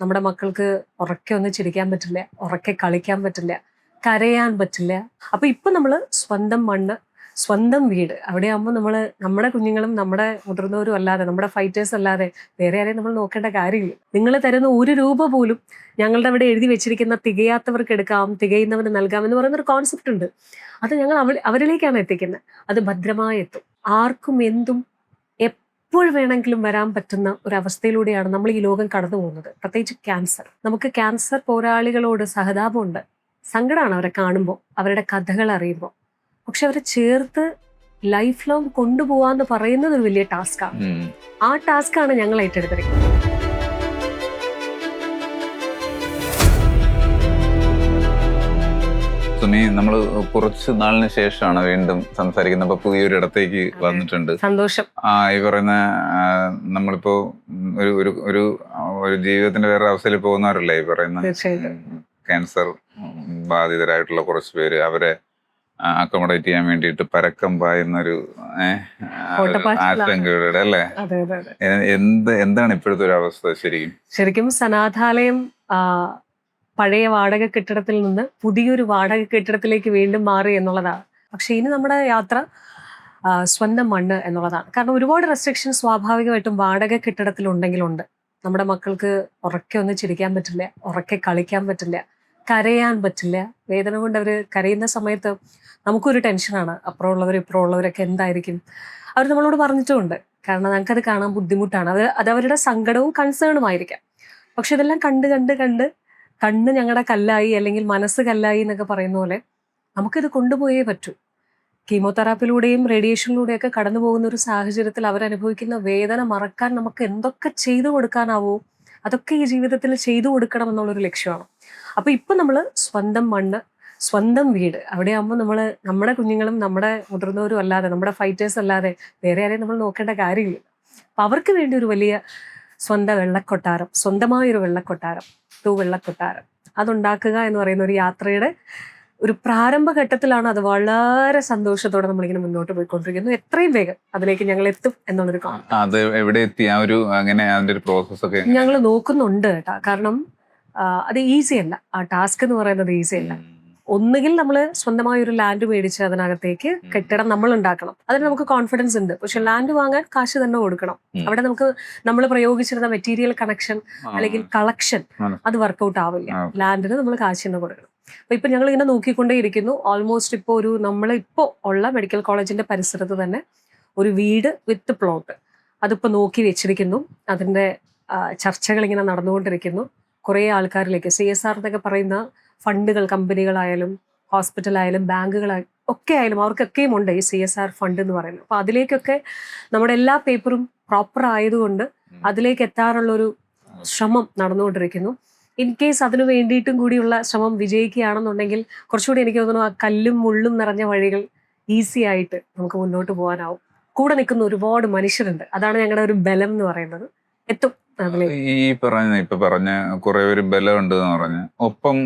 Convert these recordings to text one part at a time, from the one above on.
നമ്മുടെ മക്കൾക്ക് ഉറക്കെ ഒന്ന് ചിരിക്കാൻ പറ്റില്ല, ഉറക്കെ കളിക്കാൻ പറ്റില്ല, കരയാൻ പറ്റില്ല. അപ്പൊ ഇപ്പൊ നമ്മള് സ്വന്തം മണ്ണ്, സ്വന്തം വീട്, അവിടെ ആകുമ്പോൾ നമ്മുടെ കുഞ്ഞുങ്ങളും നമ്മുടെ മുതിർന്നവരും അല്ലാതെ, നമ്മുടെ ഫൈറ്റേഴ്സ് അല്ലാതെ വേറെ ആരെയും നമ്മൾ നോക്കേണ്ട കാര്യമില്ല. നിങ്ങൾ തരുന്ന ഒരു രൂപ പോലും ഞങ്ങളുടെ അവിടെ എഴുതി വെച്ചിരിക്കുന്ന തികയാത്തവർക്ക് എടുക്കാം, തികയുന്നവന് നൽകാം എന്ന് പറയുന്ന ഒരു കോൺസെപ്റ്റ് ഉണ്ട്. അത് ഞങ്ങൾ അവരിലേക്കാണ് എത്തിക്കുന്നത്. അത് ഭദ്രമായി എത്തും. ആർക്കും എന്തും എപ്പോൾ വേണമെങ്കിലും വരാൻ പറ്റുന്ന ഒരു അവസ്ഥയിലൂടെയാണ് നമ്മൾ ഈ ലോകം കടന്നു പോകുന്നത്. പ്രത്യേകിച്ച് ക്യാൻസർ. നമുക്ക് ക്യാൻസർ പോരാളികളോട് സഹതാപമുണ്ട്, സങ്കടമാണ് അവരെ കാണുമ്പോൾ, അവരുടെ കഥകൾ അറിയുമ്പോൾ. പക്ഷെ അവരെ ചേർത്ത് ലൈഫ് ലോങ് കൊണ്ടുപോവാന്ന് പറയുന്നത് ഒരു വലിയ ടാസ്ക്കാണ്. ആ ടാസ്ക്കാണ് ഞങ്ങൾ ഏറ്റെടുത്തിരിക്കുന്നത്. സുമി, നമ്മൾ കുറച്ച് നാളിന് ശേഷമാണ് വീണ്ടും സംസാരിക്കുന്നത്. അപ്പൊ പുതിയൊരു ഇടത്തേക്ക് വന്നിട്ടുണ്ട്. സന്തോഷം. ഈ പറയുന്ന നമ്മളിപ്പോ ഒരു ഒരു ഒരു ജീവിതത്തിന്റെ വേറെ അവസ്ഥയിൽ പോകുന്നവരല്ലേ ഈ പറയുന്ന ക്യാൻസർ ബാധിതരായിട്ടുള്ള കുറച്ച് പേര്. അവരെ അക്കോമഡേറ്റ് ചെയ്യാൻ വേണ്ടിയിട്ട് പരക്കം പായുന്നൊരു ആശങ്കയുടെ അല്ലേ? എന്താണ് ഇപ്പോഴത്തെ ഒരു അവസ്ഥ? ശരിക്കും സനാഥാലയം പഴയ വാടക കെട്ടിടത്തിൽ നിന്ന് പുതിയൊരു വാടക കെട്ടിടത്തിലേക്ക് വീണ്ടും മാറി എന്നുള്ളതാണ്. പക്ഷെ ഇനി നമ്മുടെ യാത്ര സ്വന്തം മണ്ണ് എന്നുള്ളതാണ്. കാരണം ഒരുപാട് റെസ്ട്രിക്ഷൻ സ്വാഭാവികമായിട്ടും വാടക കെട്ടിടത്തിലുണ്ടെങ്കിലുണ്ട്. നമ്മുടെ മക്കൾക്ക് ഉറക്കെ ഒന്ന് ചിരിക്കാൻ പറ്റില്ല, ഉറക്കെ കളിക്കാൻ പറ്റില്ല, കരയാൻ പറ്റില്ല. വേദന കൊണ്ട് അവർ കരയുന്ന സമയത്ത് നമുക്കൊരു ടെൻഷനാണ്. അപ്പുറമുള്ളവർ ഇപ്പുറമുള്ളവരൊക്കെ എന്തായിരിക്കും. അവർ നമ്മളോട് പറഞ്ഞിട്ടുമുണ്ട്. കാരണം ഞങ്ങൾക്കത് കാണാൻ ബുദ്ധിമുട്ടാണ്. അത് അവരുടെ സങ്കടവും കൺസേണും ആയിരിക്കാം. പക്ഷെ ഇതെല്ലാം കണ്ട് കണ്ണ് ഞങ്ങളുടെ കല്ലായി, അല്ലെങ്കിൽ മനസ്സ് കല്ലായി എന്നൊക്കെ പറയുന്ന പോലെ നമുക്കിത് കൊണ്ടുപോയേ പറ്റൂ. കീമോതെറാപ്പിയിലൂടെയും റേഡിയേഷനിലൂടെയൊക്കെ കടന്നു പോകുന്ന ഒരു സാഹചര്യത്തിൽ അവരനുഭവിക്കുന്ന വേദന മറക്കാൻ നമുക്ക് എന്തൊക്കെ ചെയ്തു കൊടുക്കാനാവോ അതൊക്കെ ഈ ജീവിതത്തിൽ ചെയ്തു കൊടുക്കണം എന്നുള്ളൊരു ലക്ഷ്യമാണ്. അപ്പൊ ഇപ്പൊ നമ്മള് സ്വന്തം മണ്ണ്, സ്വന്തം വീട്, അവിടെ ആകുമ്പോൾ നമ്മുടെ കുഞ്ഞുങ്ങളും നമ്മുടെ മുതിർന്നവരും അല്ലാതെ, നമ്മുടെ ഫൈറ്റേഴ്സ് അല്ലാതെ വേറെ ആരെയും നമ്മൾ നോക്കേണ്ട കാര്യമില്ല. അപ്പൊ അവർക്ക് വേണ്ടി ഒരു വലിയ സ്വന്തം വെള്ളക്കൊട്ടാരം, സ്വന്തമായൊരു വെള്ളക്കൊട്ടാരം, വെള്ളക്കൊട്ടാരം അതുണ്ടാക്കുക എന്ന് പറയുന്ന ഒരു യാത്രയുടെ ഒരു പ്രാരംഭഘട്ടത്തിലാണ്. അത് വളരെ സന്തോഷത്തോടെ നമ്മളിങ്ങനെ മുന്നോട്ട് പോയിക്കൊണ്ടിരിക്കുന്നു. എത്രയും വേഗം അതിലേക്ക് ഞങ്ങൾ എത്തും എന്നുള്ളൊരു ഞങ്ങൾ നോക്കുന്നുണ്ട് കേട്ടാ. കാരണം അത് ഈസി അല്ല. ആ ടാസ്ക് എന്ന് പറയുന്നത് ഈസി അല്ല. ഒന്നുകിൽ നമ്മൾ സ്വന്തമായ ഒരു ലാൻഡ് മേടിച്ച് അതിനകത്തേക്ക് കെട്ടിടം നമ്മൾ ഉണ്ടാക്കണം. അതിന് നമുക്ക് കോൺഫിഡൻസ് ഉണ്ട്. പക്ഷെ ലാൻഡ് വാങ്ങാൻ കാശ് തന്നെ കൊടുക്കണം. അവിടെ നമ്മൾ പ്രയോഗിച്ചിരുന്ന മെറ്റീരിയൽ കണക്ഷൻ അല്ലെങ്കിൽ കളക്ഷൻ അത് വർക്കൗട്ട് ആവില്ല. ലാൻഡിന് നമ്മൾ കാശ് തന്നെ കൊടുക്കണം. അപ്പൊ ഇപ്പൊ ഞങ്ങൾ ഇങ്ങനെ നോക്കിക്കൊണ്ടേയിരിക്കുന്നു. ഓൾമോസ്റ്റ് ഇപ്പോൾ നമ്മളിപ്പോ ഉള്ള മെഡിക്കൽ കോളേജിന്റെ പരിസരത്ത് തന്നെ ഒരു വീട് വിത്ത് പ്ലോട്ട് അതിപ്പോ നോക്കി വെച്ചിരിക്കുന്നു. അതിന്റെ ചർച്ചകൾ ഇങ്ങനെ നടന്നുകൊണ്ടിരിക്കുന്നു. കുറെ ആൾക്കാരിലേക്ക് CSR എന്നൊക്കെ പറയുന്ന ഫണ്ടുകൾ, കമ്പനികളായാലും ഹോസ്പിറ്റലായാലും ബാങ്കുകളായാലും ഒക്കെ ആയാലും അവർക്കൊക്കെയും ഉണ്ട് ഈ CSR ഫണ്ട് എന്ന് പറയുന്നത്. അപ്പൊ അതിലേക്കൊക്കെ നമ്മുടെ എല്ലാ പേപ്പറും പ്രോപ്പർ ആയതുകൊണ്ട് അതിലേക്ക് എത്താറുള്ളൊരു ശ്രമം നടന്നുകൊണ്ടിരിക്കുന്നു. ഇൻ കേസ് അതിനു വേണ്ടിയിട്ടും കൂടിയുള്ള ശ്രമം വിജയിക്കുകയാണെന്നുണ്ടെങ്കിൽ കുറച്ചുകൂടി എനിക്ക് തോന്നുന്നു ആ കല്ലും മുള്ളും നിറഞ്ഞ വഴികൾ ഈസി ആയിട്ട് നമുക്ക് മുന്നോട്ട് പോകാനാവും. കൂടെ നിൽക്കുന്ന ഒരുപാട് മനുഷ്യരുണ്ട്. അതാണ് ഞങ്ങളുടെ ഒരു ബലം എന്ന് പറയുന്നത്. എത്തും. ഇപ്പൊ പറഞ്ഞ കുറെ ഒരു ബലമുണ്ട് എന്ന് പറഞ്ഞ് ഒപ്പം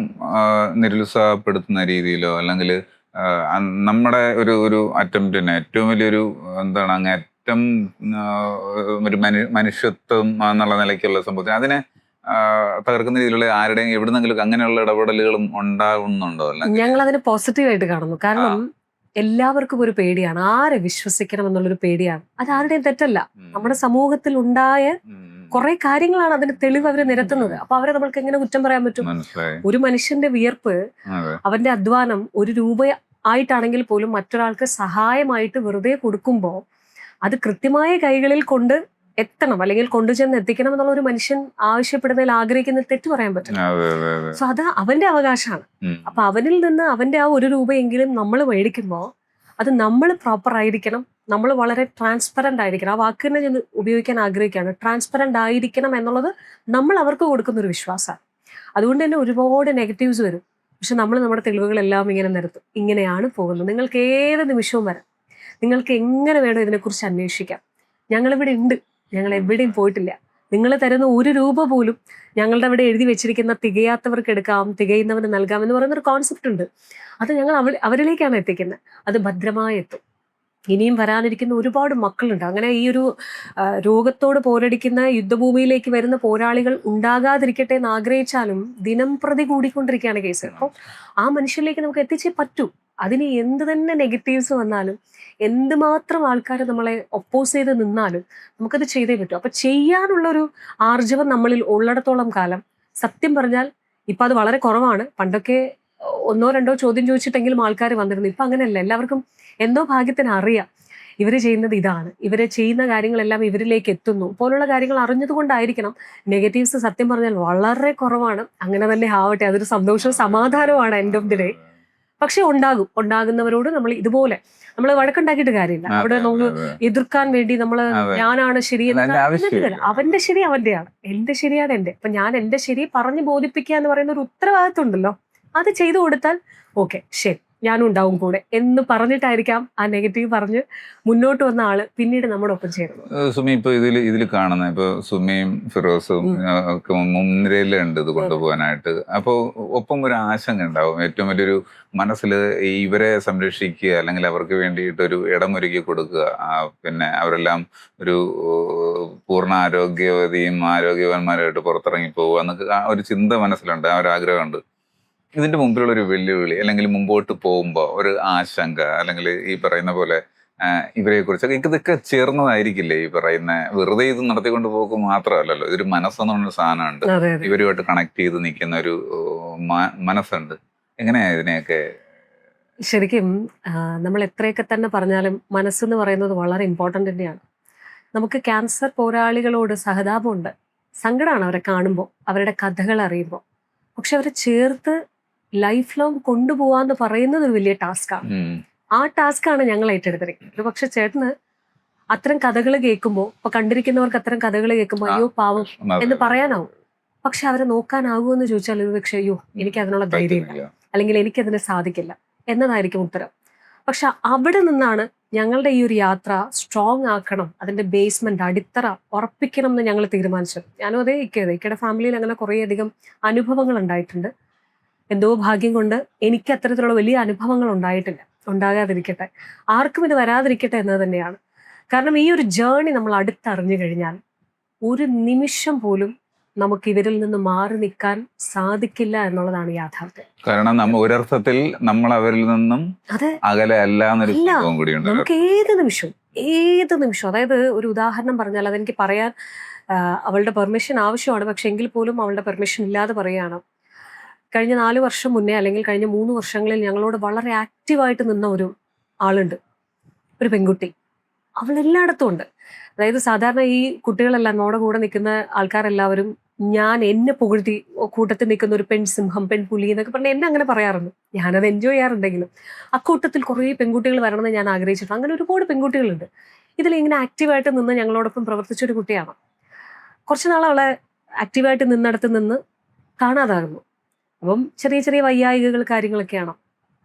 നിരുത്സാഹപ്പെടുത്തുന്ന രീതിയിലോ അല്ലെങ്കിൽ നമ്മുടെ ഒരു അറ്റംപ്റ്റിന് ഏറ്റവും വലിയൊരു അങ്ങേറ്റം ഒരു മനുഷ്യത്വം എന്നുള്ള നിലയ്ക്കുള്ള സംഭവത്തിന് അതിനെ തകർക്കുന്ന രീതിയിലുള്ള ആരുടെയും എവിടുന്നെങ്കിലും അങ്ങനെയുള്ള ഇടപെടലുകളും ഉണ്ടാകുന്നുണ്ടോ? ഞങ്ങൾ അതിനെ പോസിറ്റീവായിട്ട് കാണുന്നു. കാരണം എല്ലാവർക്കും ഒരു പേടിയാണ്. ആരെ വിശ്വസിക്കണം എന്നുള്ളൊരു പേടിയാണ്. അത് ആരുടെയും തെറ്റല്ല. നമ്മുടെ സമൂഹത്തിൽ ഉണ്ടായ കുറെ കാര്യങ്ങളാണ് അതിന്റെ തെളിവ് അവര് നിരത്തുന്നത്. അപ്പൊ അവരെ നമ്മൾക്ക് എങ്ങനെ കുറ്റം പറയാൻ പറ്റും? ഒരു മനുഷ്യന്റെ വിയർപ്പ്, അവന്റെ അധ്വാനം 1 രൂപ ആയിട്ടാണെങ്കിൽ പോലും മറ്റൊരാൾക്ക് സഹായമായിട്ട് വെറുതെ കൊടുക്കുമ്പോൾ അത് കൃത്യമായ കൈകളിൽ കൊണ്ട് എത്തണം, അല്ലെങ്കിൽ കൊണ്ടുചെന്ന് എത്തിക്കണം എന്നുള്ള ഒരു മനുഷ്യൻ ആവശ്യപ്പെടുന്നതിൽ ആഗ്രഹിക്കുന്ന തെറ്റ് പറയാൻ പറ്റില്ല. സോ അത് അവന്റെ അവകാശമാണ്. അപ്പൊ അവനിൽ നിന്ന് അവന്റെ ആ 1 രൂപയെങ്കിലും നമ്മൾ മേടിക്കുമ്പോൾ അത് നമ്മൾ പ്രോപ്പർ ആയിരിക്കണം. നമ്മൾ വളരെ ട്രാൻസ്പെറന്റ് ആയിരിക്കണം. ആ വാക്ക് തന്നെ ഞാൻ ഉപയോഗിക്കാൻ ആഗ്രഹിക്കുകയാണ്. ട്രാൻസ്പെറന്റ് ആയിരിക്കണം എന്നുള്ളത് നമ്മൾ അവർക്ക് കൊടുക്കുന്ന ഒരു വിശ്വാസമാണ്. അതുകൊണ്ട് തന്നെ ഒരുപാട് നെഗറ്റീവ്സ് വരും. പക്ഷെ നമ്മൾ നമ്മുടെ തെളിവുകളെല്ലാം ഇങ്ങനെ നിരത്തും. ഇങ്ങനെയാണ് പോകുന്നത്. നിങ്ങൾക്ക് ഏത് നിമിഷവും വരാം. നിങ്ങൾക്ക് എങ്ങനെ വേണം ഇതിനെക്കുറിച്ച് അന്വേഷിക്കാം. ഞങ്ങളിവിടെ ഉണ്ട്. ഞങ്ങൾ എവിടെയും പോയിട്ടില്ല. നിങ്ങൾ തരുന്ന 1 രൂപ പോലും ഞങ്ങളുടെ അവിടെ എഴുതി വെച്ചിരിക്കുന്ന തികയാത്തവർക്ക് എടുക്കാം, തികയുന്നവന് നൽകാം എന്ന് പറയുന്ന ഒരു കോൺസെപ്റ്റ് ഉണ്ട്. അത് ഞങ്ങൾ അവരിലേക്കാണ് എത്തിക്കുന്നത്. അത് ഭദ്രമായി എത്തും. ഇനിയും വരാനിരിക്കുന്ന ഒരുപാട് മക്കളുണ്ട്. അങ്ങനെ ഈ ഒരു രോഗത്തോട് പോരടിക്കുന്ന യുദ്ധഭൂമിയിലേക്ക് വരുന്ന പോരാളികൾ ഉണ്ടാകാതിരിക്കട്ടെ എന്ന് ആഗ്രഹിച്ചാലും ദിനം പ്രതി കൂടിക്കൊണ്ടിരിക്കുകയാണ് കേസ്. അപ്പോൾ ആ മനുഷ്യരിലേക്ക് നമുക്ക് എത്തിച്ചേ പറ്റൂ. അതിന് എന്ത് തന്നെ നെഗറ്റീവ്സ് വന്നാലും എന്തുമാത്രം ആൾക്കാർ നമ്മളെ ഒപ്പോസ് ചെയ്ത് നിന്നാലും നമുക്കത് ചെയ്തേ പറ്റൂ. അപ്പൊ ചെയ്യാനുള്ളൊരു ആർജവം നമ്മളിൽ ഉള്ളിടത്തോളം കാലം സത്യം പറഞ്ഞാൽ ഇപ്പൊ അത് വളരെ കുറവാണ്. പണ്ടൊക്കെ 1-2 ചോദ്യം ചോദിച്ചിട്ടെങ്കിലും ആൾക്കാർ വന്നിരുന്നു. ഇപ്പൊ അങ്ങനെയല്ല. എല്ലാവർക്കും എന്തോ ഭാഗ്യത്തിന് അറിയാം ഇവര് ചെയ്യുന്നത് ഇതാണ്, ഇവര് ചെയ്യുന്ന കാര്യങ്ങളെല്ലാം ഇവരിലേക്ക് എത്തുന്നു പോലുള്ള കാര്യങ്ങൾ അറിഞ്ഞതുകൊണ്ടായിരിക്കണം നെഗറ്റീവ്സ് സത്യം പറഞ്ഞാൽ വളരെ കുറവാണ്. അങ്ങനെ തന്നെ ആവട്ടെ, അതൊരു സന്തോഷവും സമാധാനവുമാണ് എൻഡ് ഓഫ് ദി ഡേ. പക്ഷെ ഉണ്ടാകുന്നവരോട് നമ്മൾ ഇതുപോലെ നമ്മൾ വഴക്കുണ്ടാക്കിയിട്ട് കാര്യമില്ല. അവിടെ നമ്മൾ എതിർക്കാൻ വേണ്ടി നമ്മള് ഞാനാണ് ശരി, അവന്റെ ശരി അവന്റെയാണ്, എന്റെ ശരിയാണ് എന്റെ. അപ്പൊ ഞാൻ എന്റെ ശരി പറഞ്ഞ് ബോധിപ്പിക്കുക എന്ന് പറയുന്ന ഒരു ഉത്തരവാദിത്വം ഉണ്ടല്ലോ, അത് ചെയ്തു കൊടുത്താൽ ഓക്കെ ശരി ഞാനും ഉണ്ടാവും കൂടെ എന്ന് പറഞ്ഞിട്ടായിരിക്കാം ആ നെഗറ്റീവ് പറഞ്ഞ് മുന്നോട്ട് വന്ന ആള് പിന്നീട് നമ്മുടെ ഒപ്പം ചേരുന്നു. സുമി, ഇപ്പൊ ഇതിൽ കാണുന്ന ഇപ്പൊ സുമിയും ഫിറോസും ഒക്കെ മുൻനിരയിലുണ്ട് ഇത് കൊണ്ടുപോകാനായിട്ട്. അപ്പോൾ ഒപ്പം ഒരു ആശങ്ക ഉണ്ടാവും. ഏറ്റവും വലിയൊരു മനസ്സിൽ ഇവരെ സംരക്ഷിക്കുക, അല്ലെങ്കിൽ അവർക്ക് വേണ്ടിയിട്ടൊരു ഇടമൊരുക്കി കൊടുക്കുക, പിന്നെ അവരെല്ലാം ഒരു പൂർണ്ണ ആരോഗ്യവതിയും ആരോഗ്യവാന്മാരായിട്ട് പുറത്തിറങ്ങി പോവുക എന്നൊക്കെ ആ ഒരു ചിന്ത മനസ്സിലുണ്ട്, ആ ഒരു ആഗ്രഹമുണ്ട്. ഇതിന്റെ മുമ്പിലുള്ള ഒരു വെല്ലുവിളി, അല്ലെങ്കിൽ മുമ്പോട്ട് പോകുമ്പോൾ ഒരു ആശങ്ക, അല്ലെങ്കിൽ ഈ പറയുന്ന പോലെ ഇവരെ കുറിച്ചൊക്കെ ഇതൊക്കെ ചേർന്നതായിരിക്കില്ലേ ഈ പറയുന്ന വെറുതെ ഇത് നടത്തിക്കൊണ്ട് പോകുക മാത്രമല്ലല്ലോ, ഇതൊരു മനസ്സെന്ന് പറഞ്ഞൊരു സാധനമുണ്ട്, ഇവരുമായിട്ട് കണക്ട് ചെയ്ത് നിൽക്കുന്ന ഒരു മനസ്സുണ്ട്. എങ്ങനെയാ ഇതിനെയൊക്കെ? ശരിക്കും നമ്മൾ എത്രയൊക്കെ തന്നെ പറഞ്ഞാലും മനസ്സെന്ന് പറയുന്നത് വളരെ ഇമ്പോർട്ടൻ്റ് തന്നെയാണ്. നമുക്ക് ക്യാൻസർ പോരാളികളോട് സഹതാപമുണ്ട്, സങ്കടമാണ് അവരെ കാണുമ്പോൾ, അവരുടെ കഥകൾ അറിയുമ്പോൾ. പക്ഷെ അവരെ ചേർത്ത് ലൈഫ് ലോങ് കൊണ്ടുപോവാന്ന് പറയുന്നത് ഒരു വലിയ ടാസ്ക്കാണ്. ആ ടാസ്ക്കാണ് ഞങ്ങൾ ഏറ്റെടുത്തിരിക്കുന്നത്. ഒരു പക്ഷെ ചേട്ടന് അത്തരം കഥകൾ കേൾക്കുമ്പോൾ, ഇപ്പൊ കണ്ടിരിക്കുന്നവർക്ക് അത്തരം കഥകൾ കേൾക്കുമ്പോൾ അയ്യോ പാവം എന്ന് പറയാനാവും. പക്ഷെ അവരെ നോക്കാനാകുമോ എന്ന് ചോദിച്ചാൽ ഒരു പക്ഷേ അയ്യോ എനിക്ക് അതിനുള്ള ധൈര്യമില്ല, അല്ലെങ്കിൽ എനിക്കതിന് സാധിക്കില്ല എന്നതായിരിക്കും ഉത്തരം. പക്ഷെ അവിടെ നിന്നാണ് ഞങ്ങളുടെ ഈ ഒരു യാത്ര സ്ട്രോങ് ആക്കണം, അതിന്റെ ബേസ്മെന്റ് അടിത്തറ ഉറപ്പിക്കണം എന്ന് ഞങ്ങൾ തീരുമാനിച്ചത്. ഞാനും അതേ ഇക്കയുടെ ഫാമിലിയിൽ അങ്ങനെ കുറേയധികം അനുഭവങ്ങൾ ഉണ്ടായിട്ടുണ്ട്. എന്തോ ഭാഗ്യം കൊണ്ട് എനിക്ക് അത്തരത്തിലുള്ള വലിയ അനുഭവങ്ങൾ ഉണ്ടായിട്ടില്ല. ഉണ്ടാകാതിരിക്കട്ടെ, ആർക്കും ഇത് വരാതിരിക്കട്ടെ എന്നത് തന്നെയാണ്. കാരണം ഈ ഒരു ജേർണി നമ്മൾ അടുത്തറിഞ്ഞു കഴിഞ്ഞാൽ ഒരു നിമിഷം പോലും നമുക്ക് ഇവരിൽ നിന്ന് മാറി നിൽക്കാൻ സാധിക്കില്ല എന്നുള്ളതാണ് യാഥാർത്ഥ്യം. കാരണം നമ്മൾ ഒരർത്ഥത്തിൽ നമ്മൾ അവരിൽ നിന്നും അകലെ അല്ല, നമുക്ക് ഏത് നിമിഷവും അതായത് ഒരു ഉദാഹരണം പറഞ്ഞാൽ അതെനിക്ക് പറയാൻ അവളുടെ പെർമിഷൻ ആവശ്യമാണ്. പക്ഷെ എങ്കിൽ പോലും അവളുടെ പെർമിഷൻ ഇല്ലാതെ പറയുകയാണ്. കഴിഞ്ഞ 4 വർഷം മുന്നേ, അല്ലെങ്കിൽ കഴിഞ്ഞ 3 വർഷങ്ങളിൽ ഞങ്ങളോട് വളരെ ആക്റ്റീവായിട്ട് നിന്ന ഒരു ആളുണ്ട്, ഒരു പെൺകുട്ടി. അവൾ എല്ലായിടത്തും ഉണ്ട്. അതായത് സാധാരണ ഈ കുട്ടികളെല്ലാം നമ്മുടെ കൂടെ നിൽക്കുന്ന ആൾക്കാരെല്ലാവരും എന്നെ പുകഴ്ത്തി കൂട്ടത്തിൽ നിൽക്കുന്ന ഒരു പെൺസിംഹം, പെൺപുലി എന്നൊക്കെ പറഞ്ഞ് എന്നെ അങ്ങനെ പറയാറുണ്ട്. ഞാനത് എൻജോയ് ചെയ്യാറുണ്ടെങ്കിലും അക്കൂട്ടത്തിൽ കുറേ പെൺകുട്ടികൾ വരണമെന്ന് ഞാൻ ആഗ്രഹിച്ചിട്ടുണ്ട്. അങ്ങനെ ഒരുപാട് പെൺകുട്ടികളുണ്ട്. ഇതിലിങ്ങനെ ആക്റ്റീവായിട്ട് നിന്ന് ഞങ്ങളോടൊപ്പം പ്രവർത്തിച്ചൊരു കുട്ടിയാണ്. കുറച്ച് നാൾ അവളെ ആക്റ്റീവായിട്ട് നിന്നിടത്ത് നിന്ന് കാണാതാകുന്നു. അപ്പം ചെറിയ ചെറിയ വയ്യായികകൾ കാര്യങ്ങളൊക്കെയാണ്.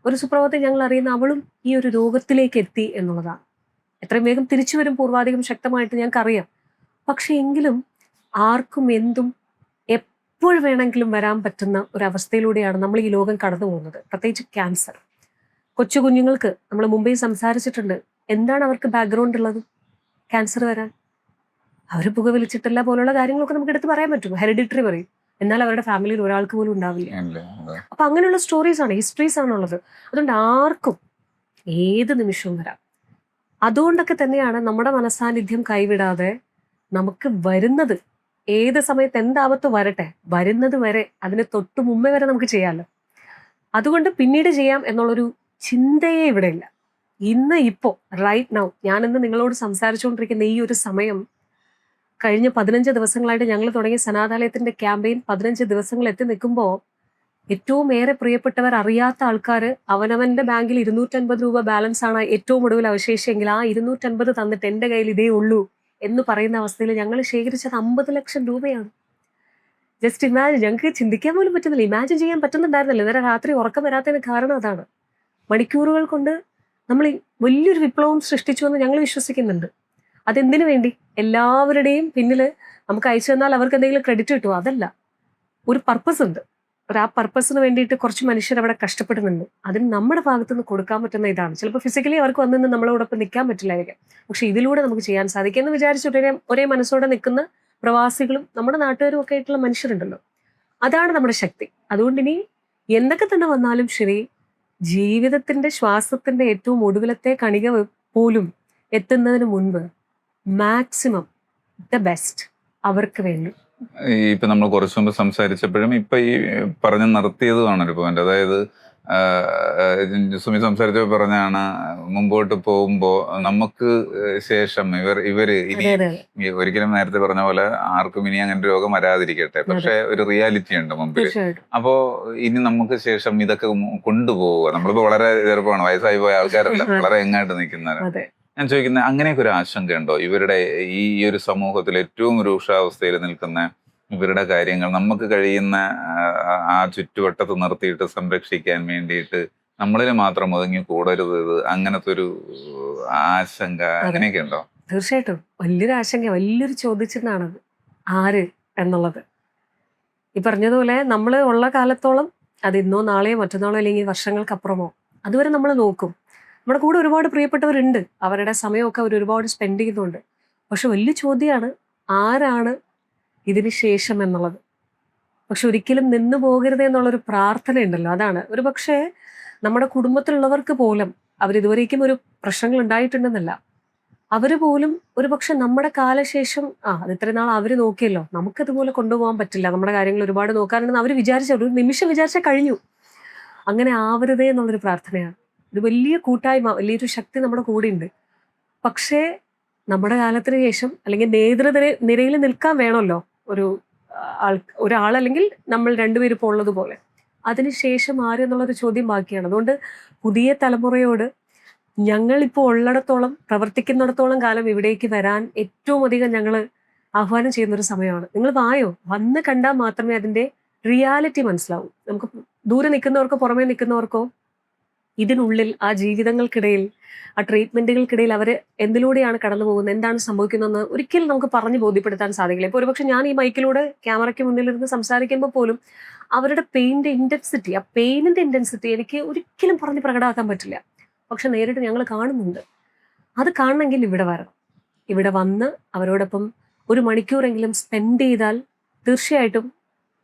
ഒരു സുപ്രഭാതത്തിൽ ഞങ്ങൾ അറിയുന്ന അവളും ഈ ഒരു രോഗത്തിലേക്ക് എത്തി എന്നുള്ളതാണ്. എത്രയും വേഗം തിരിച്ചു വരും പൂർവാധികം ശക്തമായിട്ട് ഞങ്ങൾക്കറിയാം. പക്ഷെ എങ്കിലും ആർക്കും എന്തും എപ്പോൾ വേണമെങ്കിലും വരാൻ പറ്റുന്ന ഒരവസ്ഥയിലൂടെയാണ് നമ്മൾ ഈ ലോകം കടന്നു പോകുന്നത്. പ്രത്യേകിച്ച് ക്യാൻസർ. കൊച്ചു കുഞ്ഞുങ്ങൾക്ക് നമ്മൾ മുമ്പേ സംസാരിച്ചിട്ടുണ്ട്, എന്താണ് അവർക്ക് ബാക്ക്ഗ്രൗണ്ട് ഉള്ളത് ക്യാൻസർ വരാൻ? അവർ പുകവലിച്ചിട്ടില്ല പോലുള്ള കാര്യങ്ങളൊക്കെ നമുക്ക് എടുത്ത് പറയാൻ പറ്റും. ഹെറിഡിറ്ററി പറയും. എന്നാൽ അവരുടെ ഫാമിലിയിൽ ഒരാൾക്ക് പോലും ഉണ്ടാവില്ല. അപ്പൊ അങ്ങനെയുള്ള സ്റ്റോറീസ് ആണ്, ഹിസ്റ്ററീസ് ആണുള്ളത്. അതുകൊണ്ട് ആർക്കും ഏത് നിമിഷവും വരാം. അതുകൊണ്ടൊക്കെ തന്നെയാണ് നമ്മുടെ മനസാന്നിധ്യം കൈവിടാതെ നമുക്ക് വരുന്നത് ഏത് സമയത്ത് എന്താപത്ത് വരട്ടെ, വരുന്നത് വരെ അതിന് തൊട്ട് മുമ്പേ വരെ നമുക്ക് ചെയ്യാമല്ലോ. അതുകൊണ്ട് പിന്നീട് ചെയ്യാം എന്നുള്ളൊരു ചിന്തയെ ഇവിടെ ഇല്ല. ഇപ്പോൾ റൈറ്റ് നൗ ഞാനിന്ന് നിങ്ങളോട് സംസാരിച്ചുകൊണ്ടിരിക്കുന്ന ഈ ഒരു സമയം, കഴിഞ്ഞ 15 ദിവസങ്ങളായിട്ട് ഞങ്ങൾ തുടങ്ങിയ സനാഥാലയത്തിന്റെ ക്യാമ്പയിൻ 15 ദിവസങ്ങൾ എത്തി നിൽക്കുമ്പോൾ ഏറ്റവും ഏറെ പ്രിയപ്പെട്ടവർ, അറിയാത്ത ആൾക്കാർ, അവനവന്റെ ബാങ്കിൽ 250 രൂപ ബാലൻസ് ആണ് ഏറ്റവും ഒടുവിൽ അവശേഷിച്ചെങ്കിൽ ആ 250 തന്നിട്ട് എൻ്റെ കയ്യിൽ ഇതേ ഉള്ളൂ എന്ന് പറയുന്ന അവസ്ഥയിൽ ഞങ്ങൾ ശേഖരിച്ചത് 50 ലക്ഷം രൂപയാണ്. Just imagine. ഞങ്ങൾക്ക് ചിന്തിക്കാൻ പോലും പറ്റുന്നില്ല, ഇമാജിൻ ചെയ്യാൻ പറ്റുന്നുണ്ടായിരുന്നില്ല. ഇന്നലെ രാത്രി ഉറക്കം വരാത്തതിന് കാരണം അതാണ്. മണിക്കൂറുകൾ കൊണ്ട് നമ്മൾ വലിയൊരു വിപ്ലവം സൃഷ്ടിച്ചു എന്ന് ഞങ്ങൾ വിശ്വസിക്കുന്നുണ്ട്. അതെന്തിനു വേണ്ടി? എല്ലാവരുടെയും പിന്നിൽ നമുക്ക് അയച്ചു തന്നാൽ അവർക്ക് എന്തെങ്കിലും ക്രെഡിറ്റ് കിട്ടുമോ? അതല്ല, ഒരു പർപ്പസ് ഉണ്ട്. ആ പർപ്പസിന് വേണ്ടിയിട്ട് കുറച്ച് മനുഷ്യർ അവിടെ കഷ്ടപ്പെടുന്നുണ്ട്. അതിന് നമ്മുടെ ഭാഗത്തു നിന്ന് കൊടുക്കാൻ പറ്റുന്ന ഇതാണ്. ചിലപ്പോൾ ഫിസിക്കലി അവർക്ക് വന്നിന്ന് നമ്മളോടൊപ്പം നിൽക്കാൻ പറ്റില്ലായിരിക്കാം, പക്ഷെ ഇതിലൂടെ നമുക്ക് ചെയ്യാൻ സാധിക്കും എന്ന് വിചാരിച്ച് ഒരേ മനസ്സോടെ നിൽക്കുന്ന പ്രവാസികളും നമ്മുടെ നാട്ടുകാരും ഒക്കെ ആയിട്ടുള്ള മനുഷ്യരുണ്ടല്ലോ. അതാണ് നമ്മുടെ ശക്തി. അതുകൊണ്ട് ഇനി എന്തൊക്കെ തന്നെ വന്നാലും ശരി, ജീവിതത്തിന്റെ ശ്വാസത്തിന്റെ ഏറ്റവും ഒടുവിലത്തെ കണിക പോലും എത്തുന്നതിന് മുൻപ് മാക്സിമം ദ ബെസ്റ്റ് അവർക്ക് വേണ്ടി. ഇപ്പൊ നമ്മൾ കുറച്ചു മുമ്പ് സംസാരിച്ചപ്പോഴും ഇപ്പൊ ഈ പറഞ്ഞു നിർത്തിയതുമാണ് ഒരു പോയിന്റ്. അതായത് സുമി സംസാരിച്ചപ്പോൾ പറഞ്ഞാണ് മുമ്പോട്ട് പോകുമ്പോ നമുക്ക് ശേഷം ഇവര് ഇനി ഒരിക്കലും നേരത്തെ പറഞ്ഞ പോലെ ആർക്കും ഇനി അങ്ങനെ രോഗം വരാതിരിക്കട്ടെ, പക്ഷെ ഒരു റിയാലിറ്റി ഉണ്ട് മുമ്പിൽ. അപ്പോ ഇനി നമുക്ക് ശേഷം ഇതൊക്കെ കൊണ്ടുപോവുക. നമ്മളിപ്പോ വളരെ ചെറുപ്പമാണ്, വയസ്സായി പോയ ആൾക്കാരല്ല, വളരെ എങ്ങായിട്ട് നിൽക്കുന്നവരാണ്. ഞാൻ ചോദിക്കുന്നത്, അങ്ങനെയൊക്കെ ഒരു ആശങ്കയുണ്ടോ ഇവരുടെ ഈ ഒരു സമൂഹത്തിൽ ഏറ്റവും രൂക്ഷാവസ്ഥയിൽ നിൽക്കുന്ന ഇവരുടെ കാര്യങ്ങൾ നമുക്ക് കഴിയുന്ന ആ ചുറ്റുവട്ടത്ത് നിർത്തിയിട്ട് സംരക്ഷിക്കാൻ വേണ്ടിയിട്ട് നമ്മളിൽ മാത്രം ഒതുങ്ങി കൂടരുത്, അങ്ങനത്തെ ഒരു ആശങ്ക അങ്ങനെയൊക്കെ ഉണ്ടോ? തീർച്ചയായിട്ടും വലിയൊരു ആശങ്ക, വലിയൊരു ചോദ്യചിഹ്നമാണത്, ആര് എന്നുള്ളത്. ഈ പറഞ്ഞതുപോലെ നമ്മൾ ഉള്ള കാലത്തോളം, അത് ഇന്നോ നാളെയോ മറ്റന്നാളോ അല്ലെങ്കിൽ വർഷങ്ങൾക്കപ്പുറമോ, അതുവരെ നമ്മൾ നോക്കും. നമ്മുടെ കൂടെ ഒരുപാട് പ്രിയപ്പെട്ടവരുണ്ട്, അവരുടെ സമയമൊക്കെ അവർ ഒരുപാട് സ്പെൻഡ് ചെയ്യുന്നുണ്ട്. പക്ഷെ വലിയ ചോദ്യമാണ് ആരാണ് ഇതിന് ശേഷം എന്നുള്ളത്. പക്ഷെ ഒരിക്കലും നിന്നു പോകരുത് എന്നുള്ളൊരു പ്രാർത്ഥന ഉണ്ടല്ലോ, അതാണ്. ഒരു പക്ഷേ നമ്മുടെ കുടുംബത്തിലുള്ളവർക്ക് പോലും അവരിതുവരേക്കും ഒരു പ്രശ്നങ്ങൾ ഉണ്ടായിട്ടുണ്ടെന്നല്ല, അവര് പോലും ഒരു പക്ഷെ നമ്മുടെ കാലശേഷം അത് ഇത്ര നാൾ അവര് നോക്കിയല്ലോ, നമുക്കതുപോലെ കൊണ്ടുപോകാൻ പറ്റില്ല, നമ്മുടെ കാര്യങ്ങൾ ഒരുപാട് നോക്കാനുണ്ടെന്ന് അവർ വിചാരിച്ച ഒരു നിമിഷം വിചാരിച്ചാൽ കഴിഞ്ഞു. അങ്ങനെ ആവരുതേ എന്നുള്ളൊരു പ്രാർത്ഥനയാണ്. ഒരു വലിയ കൂട്ടായ്മ, വലിയൊരു ശക്തി നമ്മുടെ കൂടെയുണ്ട്. പക്ഷേ നമ്മുടെ കാലത്തിന് ശേഷം അല്ലെങ്കിൽ നിരയിൽ നിൽക്കാൻ വേണമല്ലോ ഒരാൾ, അല്ലെങ്കിൽ നമ്മൾ രണ്ടുപേരും ഇപ്പോൾ ഉള്ളതുപോലെ. അതിനുശേഷം ആര് എന്നുള്ളൊരു ചോദ്യം ബാക്കിയാണ്. അതുകൊണ്ട് പുതിയ തലമുറയോട് ഞങ്ങളിപ്പോൾ ഉള്ളിടത്തോളം, പ്രവർത്തിക്കുന്നിടത്തോളം കാലം ഇവിടേക്ക് വരാൻ ഏറ്റവും അധികം ഞങ്ങൾ ആഹ്വാനം ചെയ്യുന്നൊരു സമയമാണ്. നിങ്ങൾ വായോ, വന്ന് കണ്ടാൽ മാത്രമേ അതിൻ്റെ റിയാലിറ്റി മനസ്സിലാവൂ. നമുക്ക് ദൂരെ നിൽക്കുന്നവർക്കോ പുറമേ നിൽക്കുന്നവർക്കോ ഇതിനുള്ളിൽ, ആ ജീവിതങ്ങൾക്കിടയിൽ, ആ ട്രീറ്റ്മെന്റുകൾക്കിടയിൽ അവർ എന്തിലൂടെയാണ് കടന്നു പോകുന്നത്, എന്താണ് സംഭവിക്കുന്നതെന്ന് ഒരിക്കലും നമുക്ക് പറഞ്ഞ് ബോധ്യപ്പെടുത്താൻ സാധിക്കില്ല. ഇപ്പോൾ ഒരുപക്ഷെ ഞാൻ ഈ മൈക്കിലൂടെ ക്യാമറയ്ക്ക് മുന്നിലിരുന്ന് സംസാരിക്കുമ്പോൾ പോലും അവരുടെ പെയിൻ്റെ ഇൻറ്റൻസിറ്റി, ആ പെയിനിൻ്റെ ഇൻറ്റൻസിറ്റി എനിക്ക് ഒരിക്കലും പറഞ്ഞ് പ്രകടമാക്കാൻ പറ്റില്ല. പക്ഷെ നേരിട്ട് ഞങ്ങൾ കാണുന്നുണ്ട്. അത് കാണണമെങ്കിൽ ഇവിടെ വരണം. ഇവിടെ വന്ന് അവരോടൊപ്പം ഒരു മണിക്കൂറെങ്കിലും സ്പെൻഡ് ചെയ്താൽ തീർച്ചയായിട്ടും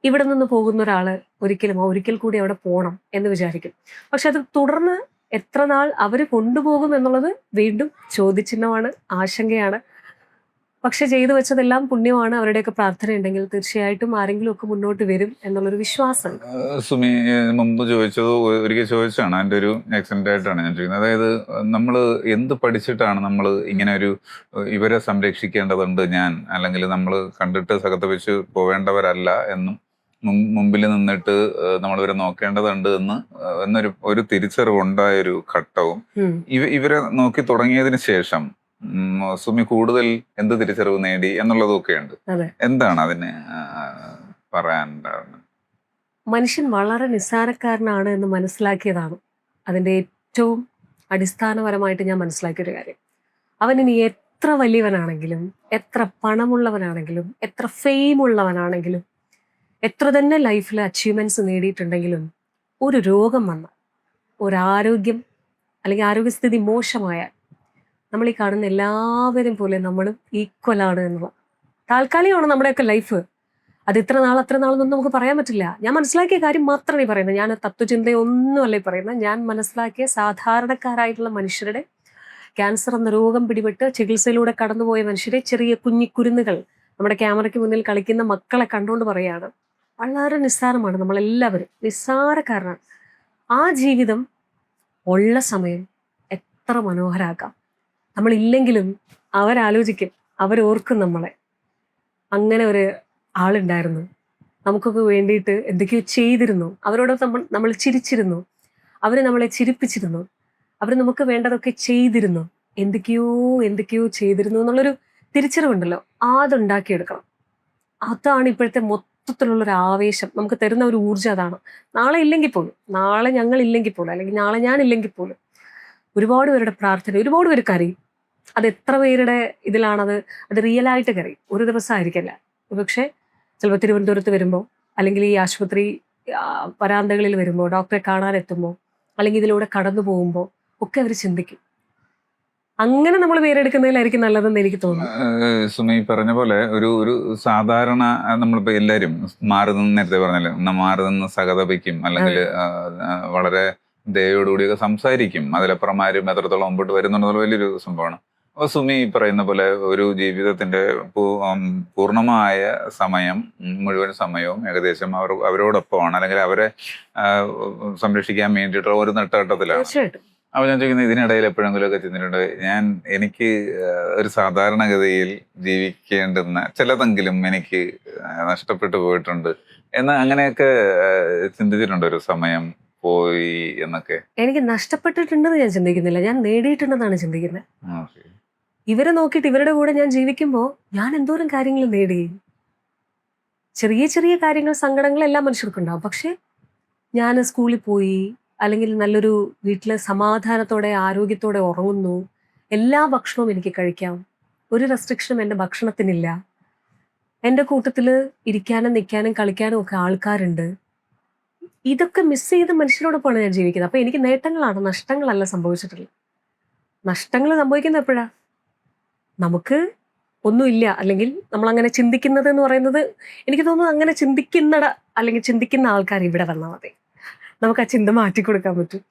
ഇവിടെ നിന്ന് പോകുന്ന ഒരാൾ ഒരിക്കൽ കൂടി അവിടെ പോകണം എന്ന് വിചാരിക്കും. പക്ഷെ അത് തുടർന്ന് എത്ര നാൾ അവർ കൊണ്ടുപോകും എന്നുള്ളത് വീണ്ടും ചോദ്യചിഹ്നമാണ്, ആശങ്കയാണ്. പക്ഷെ ചെയ്തു വെച്ചതെല്ലാം പുണ്യമാണ്. അവരുടെയൊക്കെ പ്രാർത്ഥന ഉണ്ടെങ്കിൽ തീർച്ചയായിട്ടും ആരെങ്കിലും ഒക്കെ മുന്നോട്ട് വരും എന്നുള്ളൊരു വിശ്വാസം. സുമി മുമ്പ് ചോദിച്ചത് ഒരിക്കൽ ചോദിച്ചാണ്, അതിൻ്റെ ഒരു എക്സ്റ്റൻഡ് ആയിട്ടാണ് ഞാൻ ചോദിക്കുന്നത്. അതായത് നമ്മൾ എന്ത് പഠിച്ചിട്ടാണ് നമ്മൾ ഇങ്ങനെ ഒരു ഇവരെ സംരക്ഷിക്കേണ്ടതുണ്ട് ഞാൻ, അല്ലെങ്കിൽ നമ്മൾ കണ്ടിട്ട് സഹതപിച്ച് പോവേണ്ടവരല്ല എന്നും മുമ്പിൽ നിന്നിട്ട് നമ്മൾ ഇവരെ നോക്കേണ്ടതുണ്ട് എന്നൊരു തിരിച്ചറിവുണ്ടായൊരു ഘട്ടവും ഇവരെ നോക്കി തുടങ്ങിയതിന് ശേഷം സുമി കൂടുതൽ എന്ത് തിരിച്ചറിവ് നേടി എന്നുള്ളതൊക്കെ ഉണ്ട്. എന്താണ് അതിന് പറയാനുണ്ടാവുന്നത്? മനുഷ്യൻ വളരെ നിസ്സാരക്കാരനാണ് എന്ന് മനസ്സിലാക്കിയതാണ് അതിൻ്റെ ഏറ്റവും അടിസ്ഥാനപരമായിട്ട് ഞാൻ മനസ്സിലാക്കിയൊരു കാര്യം. അവനിനി എത്ര വലിയവനാണെങ്കിലും, എത്ര പണമുള്ളവനാണെങ്കിലും, എത്ര ഫെയിം ഉള്ളവനാണെങ്കിലും, എത്ര തന്നെ ലൈഫിൽ അച്ചീവ്മെന്റ്സ് നേടിയിട്ടുണ്ടെങ്കിലും, ഒരു രോഗം വന്ന, ഒരാരോഗ്യം അല്ലെങ്കിൽ ആരോഗ്യസ്ഥിതി മോശമായാൽ നമ്മൾ ഈ കാണുന്ന എല്ലാവരും പോലെ നമ്മളും ഈക്വലാണ് എന്നുള്ള താൽക്കാലികമാണ് നമ്മുടെയൊക്കെ ലൈഫ്. അത് ഇത്ര നാളെന്നൊന്നും നമുക്ക് പറയാൻ പറ്റില്ല. ഞാൻ മനസ്സിലാക്കിയ കാര്യം മാത്രമേ പറയുന്നത്. ഞാൻ തത്വചിന്തയൊന്നുമല്ല പറയുന്നത്. ഞാൻ മനസ്സിലാക്കിയ സാധാരണക്കാരായിട്ടുള്ള മനുഷ്യരുടെ, ക്യാൻസർ എന്ന രോഗം പിടിപെട്ട് ചികിത്സയിലൂടെ കടന്നുപോയ മനുഷ്യരെ, ചെറിയ കുഞ്ഞിക്കുരുന്നുകൾ, നമ്മുടെ ക്യാമറയ്ക്ക് മുന്നിൽ കളിക്കുന്ന മക്കളെ കണ്ടുകൊണ്ട് പറയുകയാണ്, വളരെ നിസ്സാരമാണ് നമ്മളെല്ലാവരും, നിസ്സാരക്കാരനാണ്. ആ ജീവിതം ഉള്ള സമയം എത്ര മനോഹരാക്കാം. നമ്മളില്ലെങ്കിലും അവരാലോചിക്കും, അവരോർക്കും നമ്മളെ. അങ്ങനെ ഒരു ആളുണ്ടായിരുന്നു, നമുക്കൊക്കെ വേണ്ടിയിട്ട് എന്തൊക്കെയോ ചെയ്തിരുന്നു, അവരോടൊപ്പം നമ്മൾ ചിരിച്ചിരുന്നു, അവർ നമ്മളെ ചിരിപ്പിച്ചിരുന്നു, അവർ നമുക്ക് വേണ്ടതൊക്കെ ചെയ്തിരുന്നു, എന്തൊക്കെയോ ചെയ്തിരുന്നു എന്നുള്ളൊരു തിരിച്ചറിവുണ്ടല്ലോ, അതുണ്ടാക്കിയെടുക്കണം. അതാണ് ഇപ്പോഴത്തെ മൊത്തത്തിലുള്ളൊരു ആവേശം നമുക്ക് തരുന്ന ഒരു ഊർജ്ജം. അതാണ്. നാളെ ഇല്ലെങ്കിൽ പോലും, നാളെ ഞങ്ങൾ ഇല്ലെങ്കിൽ പോലും, അല്ലെങ്കിൽ നാളെ ഞാൻ ഇല്ലെങ്കിൽ പോലും ഒരുപാട് പേരുടെ പ്രാർത്ഥന, ഒരുപാട് പേര് കരയും. അത് എത്ര പേരുടെ ഇതിലാണത്, അത് റിയലായിട്ട് കരയും. ഒരു ദിവസം ആയിരിക്കില്ല. പക്ഷേ ചിലപ്പോൾ തിരുവനന്തപുരത്ത് വരുമ്പോൾ, അല്ലെങ്കിൽ ഈ ആശുപത്രി വരാന്തകളിൽ വരുമ്പോൾ, ഡോക്ടറെ കാണാനെത്തുമ്പോൾ, അല്ലെങ്കിൽ ഇതിലൂടെ കടന്നു പോകുമ്പോൾ ഒക്കെ അവർ ചിന്തിക്കും. അങ്ങനെ നമ്മൾ പേരെടുക്കുന്നതിലായിരിക്കും നല്ലതെന്ന് എനിക്ക് തോന്നുന്നു. സുമി പറഞ്ഞ പോലെ ഒരു ഒരു സാധാരണ നമ്മളിപ്പോ എല്ലാരും മാറി നിന്ന്, നേരത്തെ പറഞ്ഞല്ലോ, മാറി നിന്ന് സഹതപിക്കും, അല്ലെങ്കിൽ വളരെ ദയോടുകൂടിയൊക്കെ സംസാരിക്കും. അതിലപ്പുറം ആരും എത്രത്തോളം മുമ്പോട്ട് വരുന്നുണ്ടെന്നുള്ള വലിയൊരു സംഭവമാണ്. അപ്പൊ സുമി പറയുന്ന പോലെ ഒരു ജീവിതത്തിന്റെ പൂർണ്ണമായ സമയം, മുഴുവൻ സമയവും ഏകദേശം അവരോടൊപ്പമാണ്, അല്ലെങ്കിൽ അവരെ സംരക്ഷിക്കാൻ വേണ്ടിയിട്ടുള്ള ഒരു നെട്ടഘട്ടത്തിലാണ്. തീർച്ചയായിട്ടും. അപ്പോൾ ഞാൻ ചോദിക്കുന്നത്, ഇതിനിടയിൽ എപ്പോഴെങ്കിലും ഒക്കെ ചെന്നിട്ടുണ്ട് എനിക്ക് ഒരു സാധാരണഗതിയിൽ ജീവിക്കേണ്ടുന്ന ചിലതെങ്കിലും എനിക്ക് നഷ്ടപ്പെട്ടു പോയിട്ടുണ്ട് എന്ന്, അങ്ങനെയൊക്കെ ചിന്തിച്ചിട്ടുണ്ട് ഒരു സമയം പോയി എന്നൊക്കെ? എനിക്ക് നഷ്ടപ്പെട്ടിട്ടുണ്ടെന്ന് ഞാൻ ചിന്തിക്കുന്നില്ല, ഞാൻ നേടിയിട്ടുണ്ടെന്നാണ് ചിന്തിക്കുന്നത്. ഇവരെ നോക്കിയിട്ട് ഇവരുടെ കൂടെ ഞാൻ ജീവിക്കുമ്പോൾ ഞാൻ എന്തോരം കാര്യങ്ങൾ നേടി. ചെറിയ ചെറിയ കാര്യങ്ങൾ, സങ്കടങ്ങൾ എല്ലാ മനുഷ്യർക്കും ഉണ്ടാവും. പക്ഷെ ഞാൻ സ്കൂളിൽ പോയി, അല്ലെങ്കിൽ നല്ലൊരു വീട്ടിൽ സമാധാനത്തോടെ ആരോഗ്യത്തോടെ ഉറങ്ങുന്നു, എല്ലാ ഭക്ഷണവും എനിക്ക് കഴിക്കാം, ഒരു റെസ്ട്രിക്ഷനും എൻ്റെ ഭക്ഷണത്തിനില്ല, എൻ്റെ കൂട്ടത്തിൽ ഇരിക്കാനും നിൽക്കാനും കളിക്കാനും ഒക്കെ ആൾക്കാരുണ്ട്. ഇതൊക്കെ മിസ് ചെയ്ത് മനുഷ്യരോടൊപ്പമാണ് ഞാൻ ജീവിക്കുന്നത്. അപ്പോൾ എനിക്ക് നേട്ടങ്ങളാണ്, നഷ്ടങ്ങളല്ല സംഭവിച്ചിട്ടുള്ളത്. നഷ്ടങ്ങൾ സംഭവിക്കുന്നത് എപ്പോഴാ? നമുക്ക് ഒന്നുമില്ല, അല്ലെങ്കിൽ നമ്മളങ്ങനെ ചിന്തിക്കുന്നത് എന്ന് പറയുന്നത്, എനിക്ക് തോന്നുന്നു അങ്ങനെ അല്ലെങ്കിൽ ചിന്തിക്കുന്ന ആൾക്കാർ ഇവിടെ വന്നാൽ മതി, നമുക്ക് ആ ചിന്ത മാറ്റിക്കൊടുക്കാൻ പറ്റും.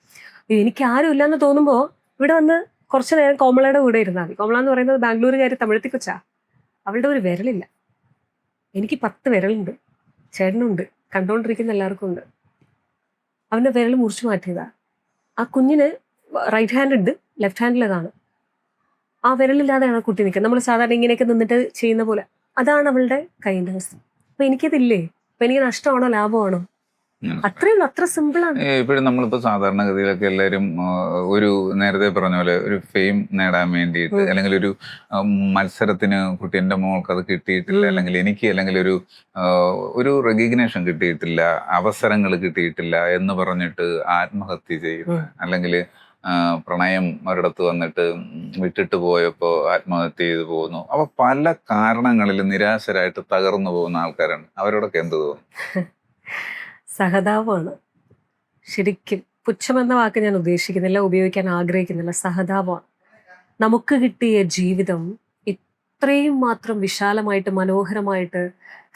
എനിക്ക് ആരും ഇല്ലയെന്ന് തോന്നുമ്പോൾ ഇവിടെ വന്ന് കുറച്ച് നേരം കോമളയുടെ കൂടെ ഇരുന്നാൽ മതി. കോമള എന്ന് പറയുന്നത് ബാംഗ്ലൂരുകാരി, തമിഴത്തി കൊച്ചാ. അവളുടെ ഒരു വിരലില്ല, എനിക്ക് 10 വിരലുണ്ട്, ചേട്ടനുണ്ട്, കണ്ടുകൊണ്ടിരിക്കുന്ന എല്ലാവർക്കും ഉണ്ട്. അവൻ്റെ വിരൽ മുറിച്ചു മാറ്റിയതാ. ആ കുഞ്ഞിന് റൈറ്റ് ഹാൻഡ് ഉണ്ട്, ലെഫ്റ്റ് ഹാൻഡിലതാണ്. ആ വിരലില്ലാതെയാണ് കുട്ടി നിൽക്കുന്നത്. നമ്മൾ സാധാരണ ഇങ്ങനെയൊക്കെ നിന്നിട്ട് ചെയ്യുന്ന പോലെ, അതാണ് അവളുടെ കൈൻ്റെ അവസ്ഥ. അപ്പം എനിക്കതില്ലേ? അപ്പം എനിക്ക് നഷ്ടമാണോ ലാഭമാണോ? അത്രയും അത്ര സിമ്പിളാണ്. ഇപ്പോഴും നമ്മളിപ്പോ സാധാരണഗതിയിലൊക്കെ എല്ലാവരും ഒരു നേരത്തെ പറഞ്ഞ പോലെ ഒരു ഫെയിം നേടാൻ വേണ്ടിയിട്ട്, അല്ലെങ്കിൽ ഒരു മത്സരത്തിന് കുട്ടീൻ്റെ മോൾക്ക് അത് കിട്ടിയിട്ടില്ല, അല്ലെങ്കിൽ എനിക്ക്, അല്ലെങ്കിൽ ഒരു റെക്കഗ്നേഷൻ കിട്ടിയിട്ടില്ല, അവസരങ്ങൾ കിട്ടിയിട്ടില്ല എന്ന് പറഞ്ഞിട്ട് ആത്മഹത്യ ചെയ്യുന്നു, അല്ലെങ്കിൽ പ്രണയം ഒരിടത്ത് വന്നിട്ട് വിട്ടിട്ട് പോയപ്പോ ആത്മഹത്യ ചെയ്തു പോകുന്നു. അപ്പൊ പല കാരണങ്ങളിൽ നിരാശരായിട്ട് തകർന്നു പോകുന്ന ആൾക്കാരാണ്. അവരോടൊക്കെ എന്ത് തോന്നുന്നു? സഹതാപമാണ് ശരിക്കും. പുച്ഛം എന്ന വാക്ക് ഞാൻ ഉദ്ദേശിക്കുന്നില്ല, ഉപയോഗിക്കാൻ ആഗ്രഹിക്കുന്നില്ല. സഹതാപമാണ്. നമുക്ക് കിട്ടിയ ജീവിതം ഇത്രയും മാത്രം വിശാലമായിട്ട്, മനോഹരമായിട്ട്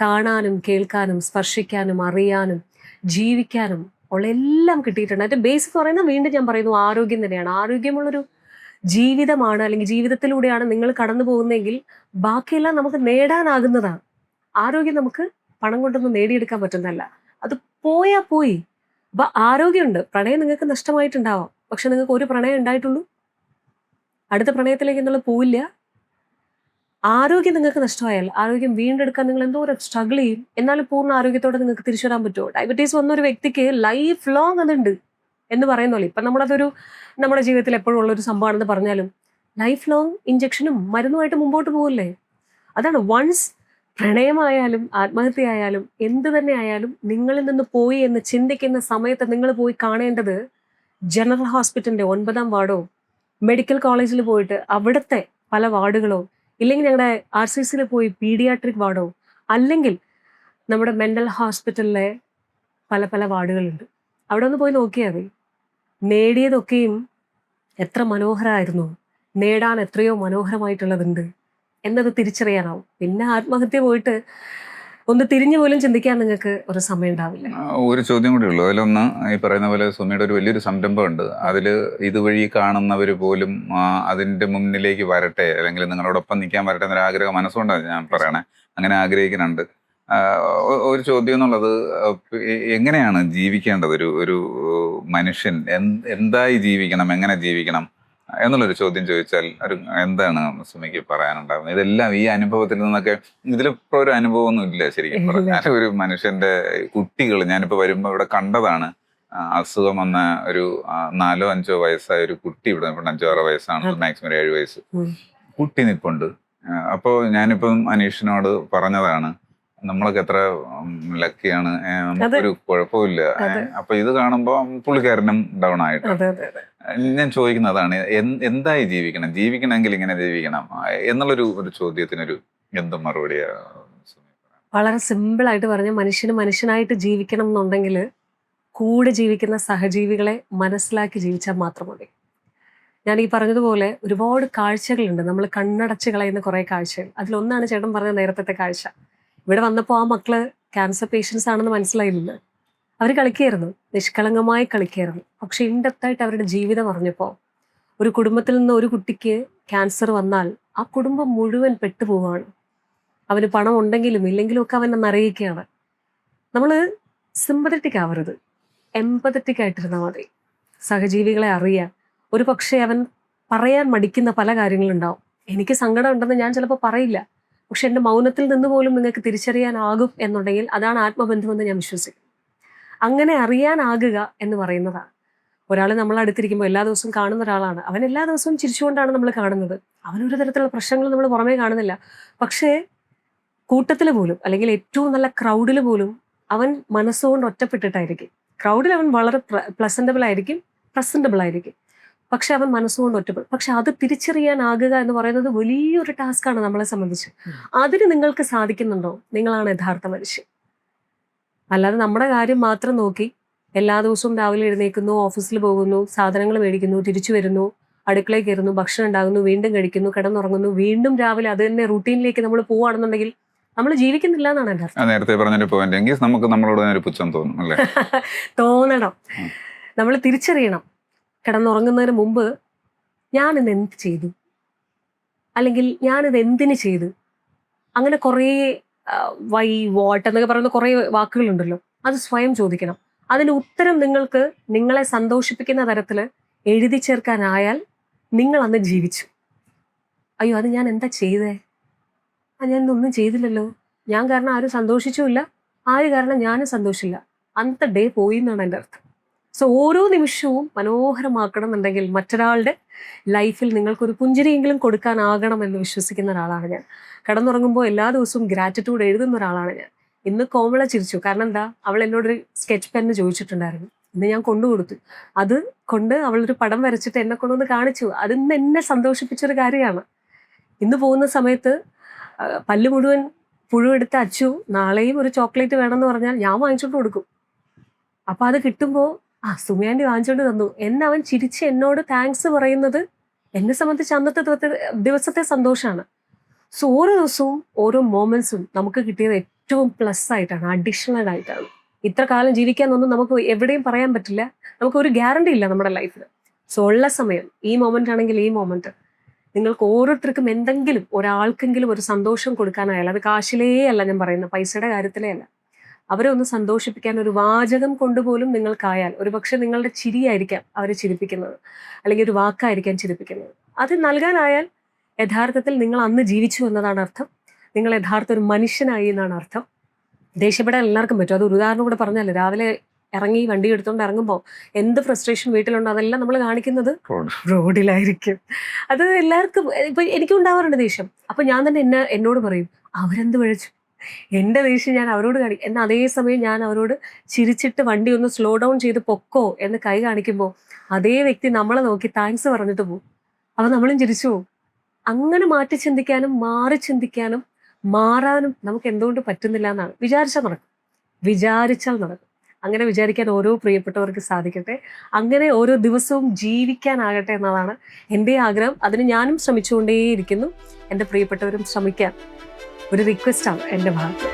കാണാനും കേൾക്കാനും സ്പർശിക്കാനും അറിയാനും ജീവിക്കാനും ഉള്ള എല്ലാം കിട്ടിയിട്ടുണ്ട്. അതിന്റെ ബേസ് എന്ന് പറയുന്നത്, വീണ്ടും ഞാൻ പറയുന്നു, ആരോഗ്യം തന്നെയാണ്. ആരോഗ്യമുള്ളൊരു ജീവിതമാണ്, അല്ലെങ്കിൽ ജീവിതത്തിലൂടെയാണ് നിങ്ങൾ കടന്നു പോകുന്നതെങ്കിൽ ബാക്കിയെല്ലാം നമുക്ക് നേടാനാകുന്നതാണ്. ആരോഗ്യം നമുക്ക് പണം കൊണ്ടൊന്നും നേടിയെടുക്കാൻ പറ്റുന്നതല്ല. അത് പോയാ പോയി. അപ്പൊ ആരോഗ്യമുണ്ട്. പ്രണയം നിങ്ങൾക്ക് നഷ്ടമായിട്ടുണ്ടാവാം, പക്ഷെ നിങ്ങൾക്ക് ഒരു പ്രണയം ഉണ്ടായിട്ടുള്ളൂ, അടുത്ത പ്രണയത്തിലേക്ക് എന്നുള്ള പോവില്ല. ആരോഗ്യം നിങ്ങൾക്ക് നഷ്ടമായാൽ ആരോഗ്യം വീണ്ടെടുക്കാൻ നിങ്ങൾ എന്തോരം സ്ട്രഗിൾ ചെയ്യും. എന്നാലും പൂർണ്ണ ആരോഗ്യത്തോടെ നിങ്ങൾക്ക് തിരിച്ചു വരാൻ പറ്റുമോ? ഡയബറ്റീസ് വന്നൊരു വ്യക്തിക്ക് ലൈഫ് ലോങ് അതുണ്ട് എന്ന് പറയുന്നല്ലോ. ഇപ്പം നമ്മുടെ ജീവിതത്തിൽ എപ്പോഴും ഉള്ളൊരു സംഭവമാണെന്ന് പറഞ്ഞാലും ലൈഫ് ലോങ് ഇഞ്ചക്ഷനും മരുന്നുമായിട്ട് മുമ്പോട്ട് പോകില്ലേ? അതാണ്. വൺസ് പ്രണയമായാലും ആത്മഹത്യ ആയാലും എന്ത് തന്നെ ആയാലും നിങ്ങളിൽ നിന്ന് പോയി എന്ന് ചിന്തിക്കുന്ന സമയത്ത് നിങ്ങൾ പോയി കാണേണ്ടത് ജനറൽ ഹോസ്പിറ്റലിന്റെ 9ാം വാർഡോ, മെഡിക്കൽ കോളേജിൽ പോയിട്ട് അവിടുത്തെ പല വാർഡുകളോ, ഇല്ലെങ്കിൽ ഞങ്ങളുടെ RCCയിൽ പോയി പീഡിയാട്രിക് വാർഡോ, അല്ലെങ്കിൽ നമ്മുടെ മെന്റൽ ഹോസ്പിറ്റലിലെ പല പല വാർഡുകളുണ്ട്. അവിടെ ഒന്ന് പോയി നോക്കിയാൽ മതി. നേടിയതൊക്കെയും എത്ര മനോഹരമായിരുന്നു, നേടാൻ എത്രയോ മനോഹരമായിട്ടുള്ളതുണ്ട് എന്നത് തിരിച്ചറിയാനാവും. പിന്നെ ആത്മഹത്യ പോയിട്ട് ഒന്ന് തിരിഞ്ഞു പോലും ചിന്തിക്കാൻ നിങ്ങൾക്ക് ഒരു സമയം ഉണ്ടാവില്ല. ഒരു ചോദ്യം കൂടി ഉള്ളൂ. അതിലൊന്ന്, ഈ പറയുന്ന പോലെ സുമിയുടെ ഒരു വലിയൊരു സംരംഭമുണ്ട്. അതിൽ ഇതുവഴി കാണുന്നവർ പോലും അതിൻ്റെ മുന്നിലേക്ക് വരട്ടെ, അല്ലെങ്കിൽ നിങ്ങളോടൊപ്പം നിൽക്കാൻ വരട്ടെ എന്നൊരു ആഗ്രഹം മനസ്സുകൊണ്ടാണ് ഞാൻ പറയണേ. അങ്ങനെ ആഗ്രഹിക്കുന്നുണ്ട്. ഒരു ചോദ്യം എന്നുള്ളത്, എങ്ങനെയാണ് ജീവിക്കേണ്ടത് ഒരു മനുഷ്യൻ? എന്തായി ജീവിക്കണം, എങ്ങനെ ജീവിക്കണം എന്നുള്ളൊരു ചോദ്യം ചോദിച്ചാൽ എന്താണ് സുമിക്ക് പറയാനുണ്ടാകുന്നത്? ഇതെല്ലാം ഈ അനുഭവത്തിൽ നിന്നൊക്കെ, ഇതിലിപ്പോ ഒരു അനുഭവമൊന്നും ഇല്ല ശരിക്കും പറഞ്ഞാൽ. ഒരു മനുഷ്യന്റെ കുട്ടികൾ, ഞാനിപ്പോ വരുമ്പോ ഇവിടെ കണ്ടതാണ്, അസുഖം വന്ന ഒരു 4-5 വയസ്സായ ഒരു കുട്ടി ഇവിടെ 5-6 വയസ്സാണ്, മാക്സിമം 7 വയസ്സ് കുട്ടി നിൽപ്പുണ്ട്. അപ്പോൾ ഞാനിപ്പം അനീഷിനോട് പറഞ്ഞതാണ്, നമ്മളൊക്കെ എത്ര ലക്കിയാണ്, നമുക്കൊരു കുഴപ്പമില്ല. അപ്പൊ ഇത് കാണുമ്പോ പുള്ളിക്കാരനും ഡൗൺ ആയിട്ട്. ഞാൻ ചോദിക്കുന്നത് അതാണ്, എന്തായി ജീവിക്കണമെങ്കിൽ ഇങ്ങനെ ജീവിക്കണം എന്നുള്ളൊരു ചോദ്യത്തിനൊരു എന്ത് മറുപടിയാ? വളരെ സിമ്പിളായിട്ട് പറഞ്ഞ മനുഷ്യന് മനുഷ്യനായിട്ട് ജീവിക്കണം എന്നുണ്ടെങ്കിൽ കൂടെ ജീവിക്കുന്ന സഹജീവികളെ മനസ്സിലാക്കി ജീവിച്ചാൽ മാത്രം മതി. ഞാൻ ഈ പറഞ്ഞതുപോലെ ഒരുപാട് കാഴ്ചകളുണ്ട്, നമ്മൾ കണ്ണടച്ച് കളയുന്ന കുറേ കാഴ്ചകൾ. അതിലൊന്നാണ് ചേട്ടൻ പറഞ്ഞ നേരത്തെ കാഴ്ച. ഇവിടെ വന്നപ്പോൾ ആ മക്കള് ക്യാൻസർ പേഷ്യൻസ് ആണെന്ന് മനസ്സിലായില്ല. അവർ കളിക്കുകയായിരുന്നു, നിഷ്കളങ്കമായി കളിക്കുകയായിരുന്നു. പക്ഷെ ഇൻഡെപ്തായിട്ട് അവരുടെ ജീവിതം അറിഞ്ഞപ്പോൾ ഒരു കുടുംബത്തിൽ നിന്ന് ഒരു കുട്ടിക്ക് ക്യാൻസർ വന്നാൽ ആ കുടുംബം മുഴുവൻ പെട്ടുപോവാണ്. അവന് പണം ഉണ്ടെങ്കിലും ഇല്ലെങ്കിലും ഒക്കെ അവൻ അറിയിക്കുകയാണ്. നമ്മൾ സിമ്പതറ്റിക് ആവരുത്, എംപതറ്റിക് ആയിട്ടിരുന്നാൽ മതി. സഹജീവികളെ അറിയാൻ. ഒരു പക്ഷേ അവൻ പറയാൻ മടിക്കുന്ന പല കാര്യങ്ങളുണ്ടാവും. എനിക്ക് സങ്കടം ഉണ്ടെന്ന് ഞാൻ ചിലപ്പോൾ പറയില്ല, പക്ഷെ എൻ്റെ മൗനത്തിൽ നിന്ന് പോലും നിങ്ങൾക്ക് തിരിച്ചറിയാനാകും എന്നുണ്ടെങ്കിൽ അതാണ് ആത്മബന്ധമെന്ന് ഞാൻ വിശ്വസിക്കും. അങ്ങനെ അറിയാനാകുക എന്ന് പറയുന്നതാണ്. ഒരാൾ നമ്മളടുത്തിരിക്കുമ്പോൾ എല്ലാ ദിവസവും കാണുന്ന ഒരാളാണ്, അവൻ എല്ലാ ദിവസവും ചിരിച്ചുകൊണ്ടാണ് നമ്മൾ കാണുന്നത്. അവനൊരു തരത്തിലുള്ള പ്രശ്നങ്ങൾ നമ്മൾ പുറമേ കാണുന്നില്ല. പക്ഷേ കൂട്ടത്തിൽ പോലും അല്ലെങ്കിൽ ഏറ്റവും നല്ല ക്രൗഡിൽ പോലും അവൻ മനസ്സുകൊണ്ട് ഒറ്റപ്പെട്ടിട്ടായിരിക്കും. ക്രൗഡിൽ അവൻ വളരെ പ്ലസന്റബിൾ ആയിരിക്കും, പ്രസന്റബിൾ ആയിരിക്കും, പക്ഷെ അവൻ മനസ്സുകൊണ്ട് ഒറ്റപ്പെടും. പക്ഷെ അത് തിരിച്ചറിയാനാകുക എന്ന് പറയുന്നത് വലിയൊരു ടാസ്ക്കാണ് നമ്മളെ സംബന്ധിച്ച്. അതിന് നിങ്ങൾക്ക് സാധിക്കുന്നുണ്ടോ, നിങ്ങളാണ് യഥാർത്ഥ മനുഷ്യൻ. അല്ലാതെ നമ്മുടെ കാര്യം മാത്രം നോക്കി എല്ലാ ദിവസവും രാവിലെ എഴുന്നേൽക്കുന്നു, ഓഫീസിൽ പോകുന്നു, സാധനങ്ങൾ മേടിക്കുന്നു, തിരിച്ചു വരുന്നു, അടുക്കളയിൽ കയറുന്നു, ഭക്ഷണം ഉണ്ടാകുന്നു, വീണ്ടും കഴിക്കുന്നു, കിടന്നുറങ്ങുന്നു, വീണ്ടും രാവിലെ അത് തന്നെ റൂട്ടീനിലേക്ക് നമ്മൾ പോവുകയാണെന്നുണ്ടെങ്കിൽ നമ്മൾ ജീവിക്കുന്നില്ല എന്നാണ് എൻ്റെ അർത്ഥം. നേരത്തെ പറഞ്ഞൊരു പോയിന്റ് എങ്കിൽ നമുക്ക് നമ്മളോട് ഒരു പുച്ഛം തോന്നും അല്ലേ? തോന്നണം. നമ്മൾ തിരിച്ചറിയണം. കിടന്നുറങ്ങുന്നതിന് മുമ്പ് ഞാനിത് എന്ത് ചെയ്തു, അല്ലെങ്കിൽ ഞാനിത് എന്തിന് ചെയ്തു, അങ്ങനെ കുറേ വൈ വാട്ട് എന്നൊക്കെ പറയുന്ന കുറേ വാക്കുകളുണ്ടല്ലോ, അത് സ്വയം ചോദിക്കണം. അതിന് ഉത്തരം നിങ്ങൾക്ക് നിങ്ങളെ സന്തോഷിപ്പിക്കുന്ന തരത്തിൽ എഴുതി ചേർക്കാനായാൽ നിങ്ങൾ അന്ന് ജീവിച്ചു. അയ്യോ അത് ഞാൻ എന്താ ചെയ്തേ, ഞാൻ ഒന്നും ചെയ്തില്ലല്ലോ, ഞാൻ കാരണം ആരും സന്തോഷിച്ചുമില്ല, ആര് കാരണം ഞാനും സന്തോഷില്ല, അന്നത്തെ ഡേ പോയി എന്നാണ് എൻ്റെ അർത്ഥം. സോ ഓരോ നിമിഷവും മനോഹരമാക്കണം എന്നുണ്ടെങ്കിൽ മറ്റൊരാളുടെ ലൈഫിൽ നിങ്ങൾക്കൊരു പുഞ്ചിരിയെങ്കിലും കൊടുക്കാനാകണം എന്ന് വിശ്വസിക്കുന്ന ഒരാളാണ് ഞാൻ. കിടന്നുറങ്ങുമ്പോൾ എല്ലാ ദിവസവും ഗ്രാറ്റിറ്റ്യൂഡ് എഴുതുന്ന ഒരാളാണ് ഞാൻ. ഇന്ന് കോമള ചിരിച്ചു, കാരണം എന്താ, അവൾ എന്നോടൊരു സ്കെച്ച് പെന്ന് ചോദിച്ചിട്ടുണ്ടായിരുന്നു, ഇന്ന് ഞാൻ കൊണ്ടുകൊടുത്തു. അത് കൊണ്ട് അവളൊരു പടം വരച്ചിട്ട് എന്നെ കൊണ്ടുവന്ന് കാണിച്ചു. അതിന്ന് എന്നെ സന്തോഷിപ്പിച്ചൊരു കാര്യമാണ്. ഇന്ന് പോകുന്ന സമയത്ത് പല്ല് മുഴുവൻ പുഴുവെടുത്ത അച്ചു നാളെയും ഒരു ചോക്ലേറ്റ് വേണമെന്ന് പറഞ്ഞാൽ ഞാൻ വാങ്ങിച്ചോണ്ട് കൊടുക്കും. അപ്പൊ അത് കിട്ടുമ്പോൾ സുമയാൻറ്റി വാങ്ങിച്ചോണ്ട് തന്നു എന്നെ അവൻ ചിരിച്ച് എന്നോട് താങ്ക്സ് പറയുന്നത് എന്നെ സംബന്ധിച്ച് അന്നത്തെ ദിവസത്തെ സന്തോഷമാണ്. സോ ഓരോ ദിവസവും ഓരോ മൊമെന്റ്സും നമുക്ക് കിട്ടിയത് ഏറ്റവും പ്ലസ് ആയിട്ടാണ്, അഡീഷണൽ ആയിട്ടാണ്. ഇത്ര കാലം ജീവിക്കാന്നൊന്നും നമുക്ക് എവിടെയും പറയാൻ പറ്റില്ല, നമുക്ക് ഒരു ഗ്യാരണ്ടി ഇല്ല നമ്മുടെ ലൈഫിൽ. സോ ഉള്ള സമയം ഈ മൊമെന്റ് ആണെങ്കിൽ ഈ മൊമെന്റ് നിങ്ങൾക്ക് ഓരോരുത്തർക്കും എന്തെങ്കിലും ഒരാൾക്കെങ്കിലും ഒരു സന്തോഷം കൊടുക്കാനായാലും, അത് കാശിലേ അല്ല ഞാൻ പറയുന്നത്, പൈസയുടെ കാര്യത്തിലേ അല്ല, അവരെ ഒന്ന് സന്തോഷിപ്പിക്കാൻ ഒരു വാചകം കൊണ്ടുപോലും നിങ്ങൾക്കായാൽ, ഒരു പക്ഷെ നിങ്ങളുടെ ചിരിയായിരിക്കാം അവരെ ചിരിപ്പിക്കുന്നത്, അല്ലെങ്കിൽ ഒരു വാക്കായിരിക്കാം ചിരിപ്പിക്കുന്നത്, അത് നൽകാനായാൽ യഥാർത്ഥത്തിൽ നിങ്ങൾ അന്ന് ജീവിച്ചു എന്നതാണ് അർത്ഥം. നിങ്ങൾ യഥാർത്ഥ ഒരു മനുഷ്യനായി എന്നാണ് അർത്ഥം. ദേഷ്യപ്പെടാൻ എല്ലാവർക്കും പറ്റും. അത് ഒരു ഉദാഹരണം കൂടെ പറഞ്ഞാൽ, രാവിലെ ഇറങ്ങി വണ്ടി എടുത്തുകൊണ്ട് ഇറങ്ങുമ്പോൾ എന്ത് ഫ്രസ്ട്രേഷൻ വീട്ടിലുണ്ടോ അതെല്ലാം നമ്മൾ കാണിക്കുന്നത് റോഡിലായിരിക്കും. അത് എല്ലാവർക്കും, ഇപ്പൊ എനിക്കും ഉണ്ടാവാറുണ്ട് ദേഷ്യം. അപ്പൊ ഞാൻ തന്നെ എന്നോട് പറയും, അവരെന്ത് വിളിച്ചു, എൻ്റെ ദേഷ്യം ഞാൻ അവരോട് കാണിക്കും. എന്നാൽ അതേസമയം ഞാൻ അവരോട് ചിരിച്ചിട്ട് വണ്ടി ഒന്ന് സ്ലോ ഡൗൺ ചെയ്ത് പൊക്കോ എന്ന് കൈ കാണിക്കുമ്പോൾ അതേ വ്യക്തി നമ്മളെ നോക്കി താങ്ക്സ് പറഞ്ഞിട്ട് പോകും. അപ്പൊ നമ്മളും ചിരിച്ചു പോകും. അങ്ങനെ മാറ്റി ചിന്തിക്കാനും മാറി ചിന്തിക്കാനും മാറാനും നമുക്ക് എന്തുകൊണ്ട് പറ്റുന്നില്ല എന്നാണ്. വിചാരിച്ചാൽ നടക്കും. അങ്ങനെ വിചാരിക്കാൻ ഓരോ പ്രിയപ്പെട്ടവർക്ക് സാധിക്കട്ടെ. അങ്ങനെ ഓരോ ദിവസവും ജീവിക്കാനാകട്ടെ എന്നതാണ് എൻ്റെ ആഗ്രഹം. അതിന് ഞാനും ശ്രമിച്ചുകൊണ്ടേയിരിക്കുന്നു. എൻ്റെ പ്രിയപ്പെട്ടവരും ശ്രമിക്കാൻ ഒരു റിക്വസ്റ്റാണ് എൻ്റെ ഭാഗത്ത്.